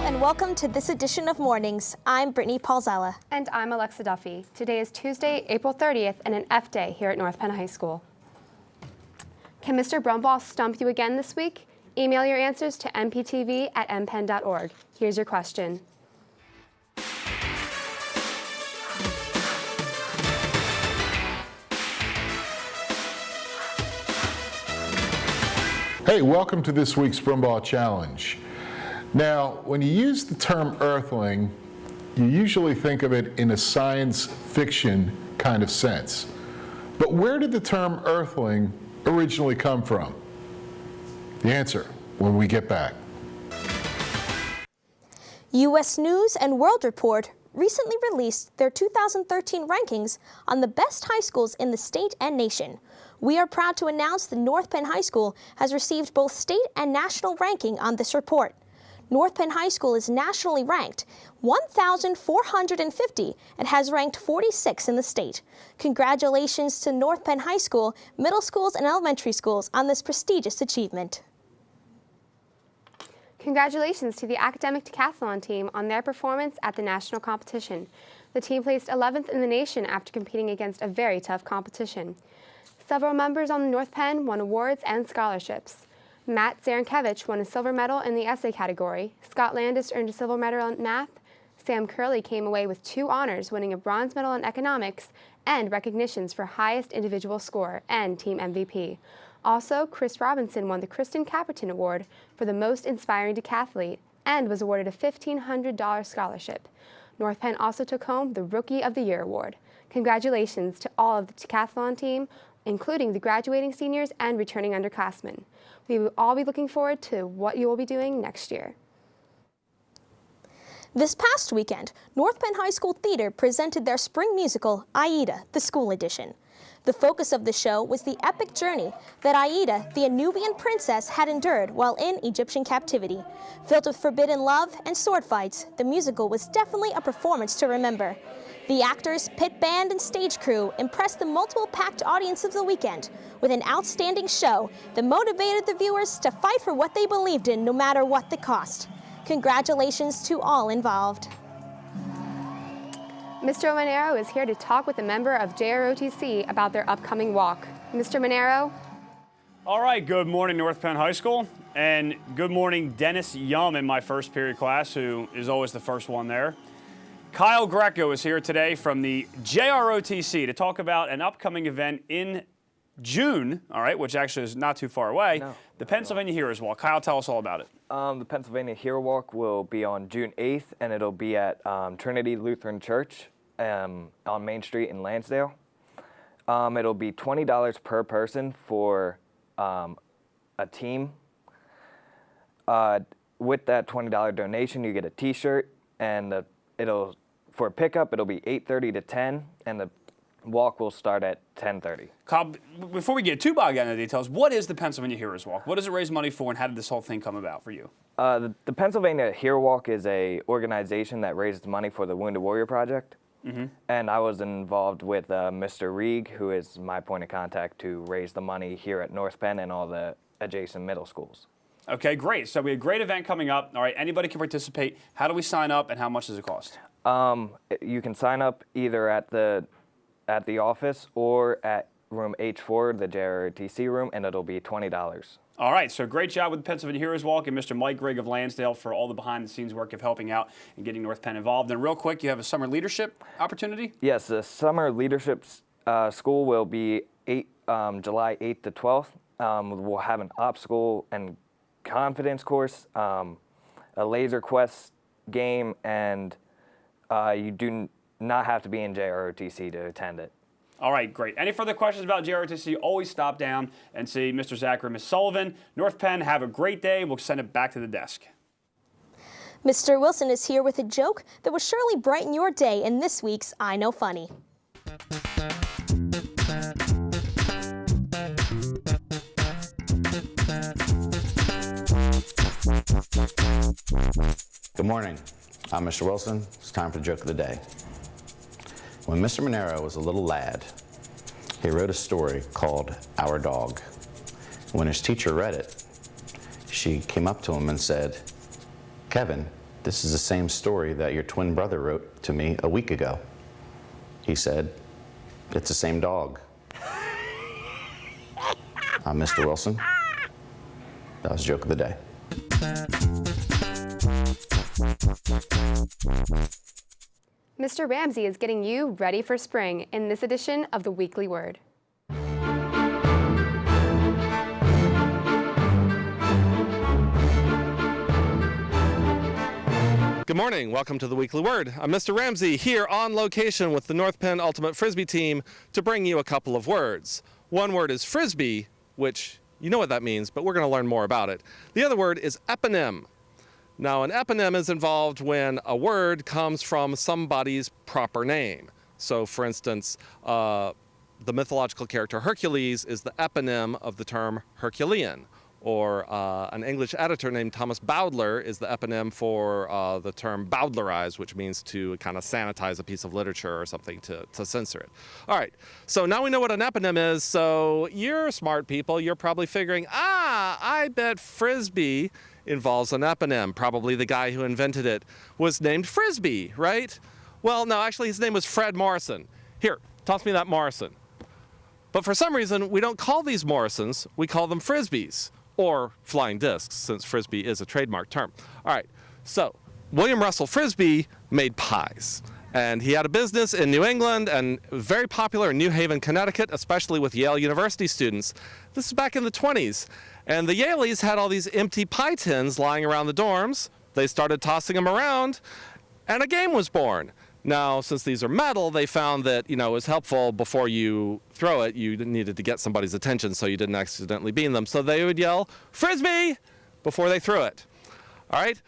and welcome to this edition of Mornings. I'm Brittany Paulzella. And I'm Alexa Duffy. Today is Tuesday, April 30th, and an F day here at North Penn High School. Can Mr. Brumbaugh stump you again this week? Email your answers to nptv@mpenn.org. Here's your question. Hey, welcome to this week's Brumbaugh Challenge. Now, when you use the term earthling, you usually think of it in a science fiction kind of sense. But where did the term earthling originally come from? The answer when we get back. U.S. News and World Report recently released their 2013 rankings on the best high schools in the state and nation. We are proud to announce that North Penn High School has received both state and national ranking on this report. North Penn High School is nationally ranked 1,450 and has ranked 46 in the state. Congratulations to North Penn High School, middle schools, and elementary schools on this prestigious achievement. Congratulations to the academic decathlon team on their performance at the national competition. The team placed 11th in the nation after competing against a very tough competition. Several members on the North Penn won awards and scholarships. Matt Zarankiewicz won a silver medal in the essay category. Scott Landis earned a silver medal in math. Sam Curley came away with 2 honors, winning a bronze medal in economics and recognitions for highest individual score and team MVP. Also, Chris Robinson won the Kristen Caperton Award for the most inspiring decathlete and was awarded a $1,500 scholarship. North Penn also took home the Rookie of the Year award. Congratulations to all of the decathlon team, including the graduating seniors and returning underclassmen. We will all be looking forward to what you will be doing next year. This past weekend, North Penn High School Theater presented their spring musical, Aida, the School Edition. The focus of the show was the epic journey that Aida, the Nubian princess, had endured while in Egyptian captivity. Filled with forbidden love and sword fights, the musical was definitely a performance to remember. The actors, pit band, and stage crew impressed the multiple packed audience of the weekend with an outstanding show that motivated the viewers to fight for what they believed in no matter what the cost. Congratulations to all involved. Mr. Monero is here to talk with a member of JROTC about their upcoming walk. Mr. Monero? All right, good morning, North Penn High School, and good morning, Dennis Yum in my first period class, who is always the first one there. Kyle Greco is here today from the JROTC to talk about an upcoming event in June, all right, which actually is not too far away, the Pennsylvania Heroes Walk. Kyle, tell us all about it. The Pennsylvania Hero Walk will be on June 8th, and it'll be at Trinity Lutheran Church on Main Street in Lansdale. It'll be $20 per person for a team. With that $20 donation, you get a T-shirt, and for a pickup, it'll be 8:30 to 10, and the walk will start at 10:30. Kyle, before we get too bogged down in the details, what is the Pennsylvania Heroes Walk? What does it raise money for, and how did this whole thing come about for you? The Pennsylvania Hero Walk is a organization that raises money for the Wounded Warrior Project. And I was involved with Mr. Reeg, who is my point of contact to raise the money here at North Penn and all the adjacent middle schools. Okay, great. So we have a great event coming up. All right, anybody can participate. How do we sign up, and how much does it cost? You can sign up either at the office or at room H4, the JROTC room, and it'll be $20. All right, so great job with the Pennsylvania Heroes Walk and Mr. Mike Grigg of Lansdale for all the behind-the-scenes work of helping out and getting North Penn involved. And real quick, you have a summer leadership opportunity? Yes, the summer leadership school will be July 8th to 12th. We'll have an obstacle and confidence course, a laser quest game, and you do not have to be in JROTC to attend it. All right, great. Any further questions about JROTC, always stop down and see Mr. Zachary and Ms. Sullivan. North Penn, have a great day. We'll send it back to the desk. Mr. Wilson is here with a joke that will surely brighten your day in this week's I Know Funny. Good morning. I'm Mr. Wilson. It's time for the joke of the day. When Mr. Monero was a little lad, he wrote a story called Our Dog. When his teacher read it, she came up to him and said, "Kevin, This is the same story that your twin brother wrote to me a week ago. He said, it's the same dog. I'm Mr. Wilson. That was Joke of the Day. Mr. Ramsey is getting you ready for spring in this edition of the Weekly Word. Good morning. Welcome to the Weekly Word. I'm Mr. Ramsey here on location with the North Penn Ultimate Frisbee team to bring you a couple of words. One word is frisbee, which you know what that means, but we're going to learn more about it. The other word is eponym. Now, an eponym is involved when a word comes from somebody's proper name. So, for instance, the mythological character Hercules is the eponym of the term Herculean. Or an English editor named Thomas Bowdler is the eponym for the term Bowdlerize, which means to kind of sanitize a piece of literature or something to censor it. All right, so now we know what an eponym is, so you're smart people. You're probably figuring, I bet Frisbee involves an eponym. Probably the guy who invented it was named Frisbee, right? Well, no, actually his name was Fred Morrison. Here, toss me that Morrison. But for some reason, we don't call these Morrisons, we call them Frisbees. Or flying discs, since Frisbee is a trademark term. All right, so William Russell Frisbee made pies. And he had a business in New England and very popular in New Haven, Connecticut, especially with Yale University students. This is back in the 20s. And the Yaleys had all these empty pie tins lying around the dorms. They started tossing them around, and a game was born. Now, since these are metal, they found that, it was helpful before you throw it, you needed to get somebody's attention so you didn't accidentally bean them. So they would yell, Frisbee, before they threw it. All right?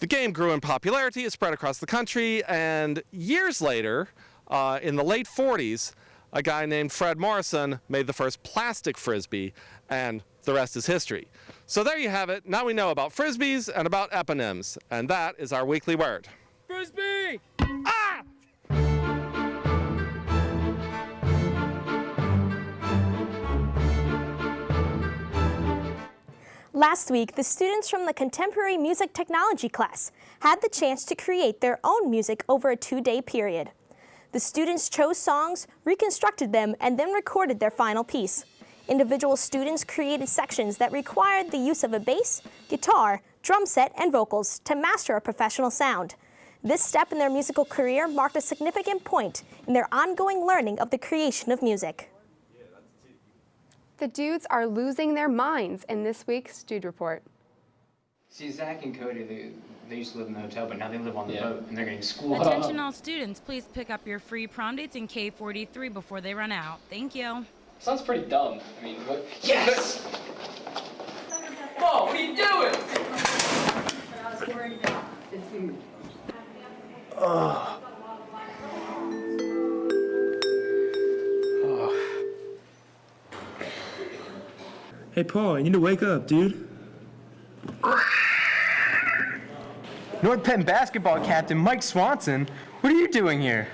The game grew in popularity, it spread across the country, and years later, in the late 40s, a guy named Fred Morrison made the first plastic Frisbee, and the rest is history. So there you have it. Now we know about Frisbees and about eponyms, and that is our weekly word. Frisbee! Ah! Last week, the students from the Contemporary Music Technology class had the chance to create their own music over a 2-day period. The students chose songs, reconstructed them, and then recorded their final piece. Individual students created sections that required the use of a bass, guitar, drum set, and vocals to master a professional sound. This step in their musical career marked a significant point in their ongoing learning of the creation of music. The dudes are losing their minds in this week's Dude Report. See, Zach and Cody, they used to live in the hotel, but now they live on the boat, and they're getting schooled. Attention all students, please pick up your free prom dates in K43 before they run out. Thank you. Sounds pretty dumb. I mean, what? Yes! Whoa, what are you doing? Hey, Paul, you need to wake up, dude. North Penn basketball captain Mike Swanson, what are you doing here?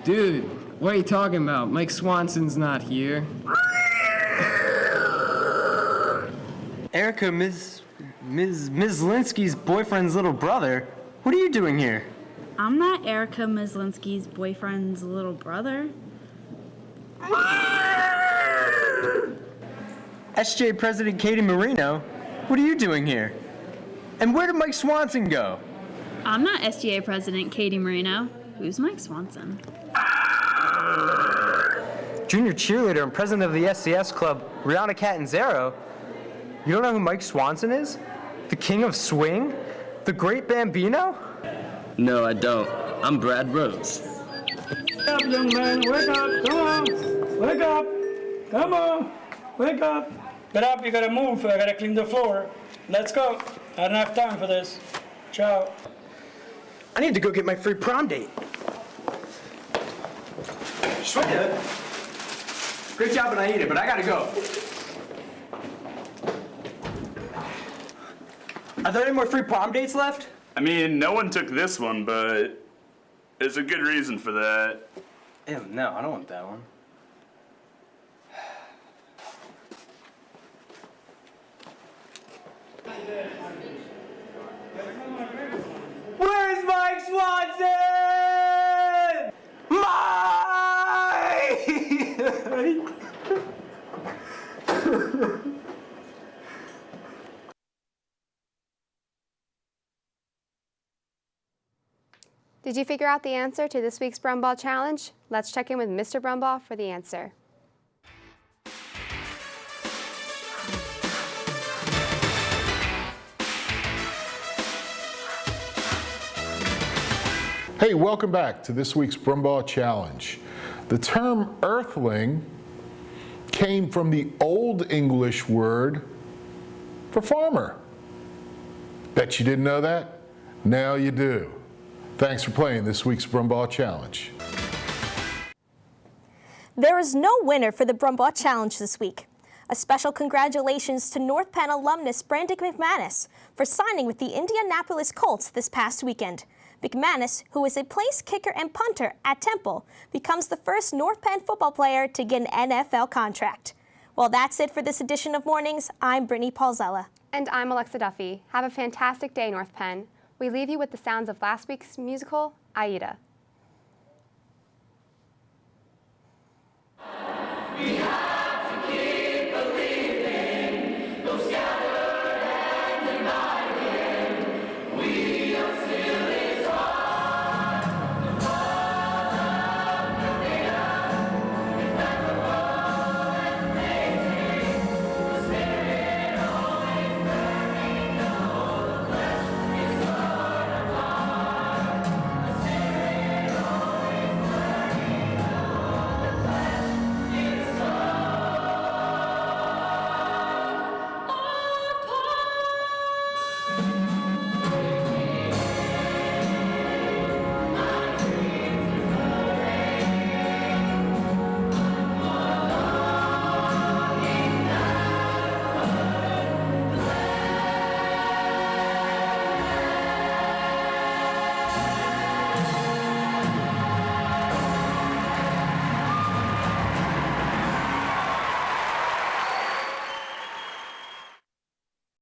Dude, what are you talking about? Mike Swanson's not here. Erica, Ms. Linsky's boyfriend's little brother, what are you doing here? I'm not Erica Mislinski's boyfriend's little brother. SJ President Katie Marino, what are you doing here? And where did Mike Swanson go? I'm not SGA President Katie Marino. Who's Mike Swanson? Junior cheerleader and president of the SCS club, Rihanna Catanzaro. You don't know who Mike Swanson is? The king of swing? The great Bambino? No, I don't. I'm Brad Rhodes. Wake up, young man. Wake up. Come on. Wake up. Come on. Wake up. Get up. You gotta move. I gotta clean the floor. Let's go. I don't have time for this. Ciao. I need to go get my free prom date. Shweta, great job and I eat it, but I gotta go. Are there any more free prom dates left? I mean, no one took this one, but there's a good reason for that. Ew, no, I don't want that one. Wait! Did you figure out the answer to this week's Brumball Challenge? Let's check in with Mr. Brumball for the answer. Hey, welcome back to this week's Brumball Challenge. The term earthling came from the Old English word for farmer. Bet you didn't know that? Now you do. Thanks for playing this week's Brumball Challenge. There is no winner for the Brumball Challenge this week. A special congratulations to North Penn alumnus Brandon McManus for signing with the Indianapolis Colts this past weekend. McManus, who is a place kicker and punter at Temple, becomes the first North Penn football player to get an NFL contract. Well, that's it for this edition of Mornings. I'm Brittany Paulzella. And I'm Alexa Duffy. Have a fantastic day, North Penn. We leave you with the sounds of last week's musical, Aida.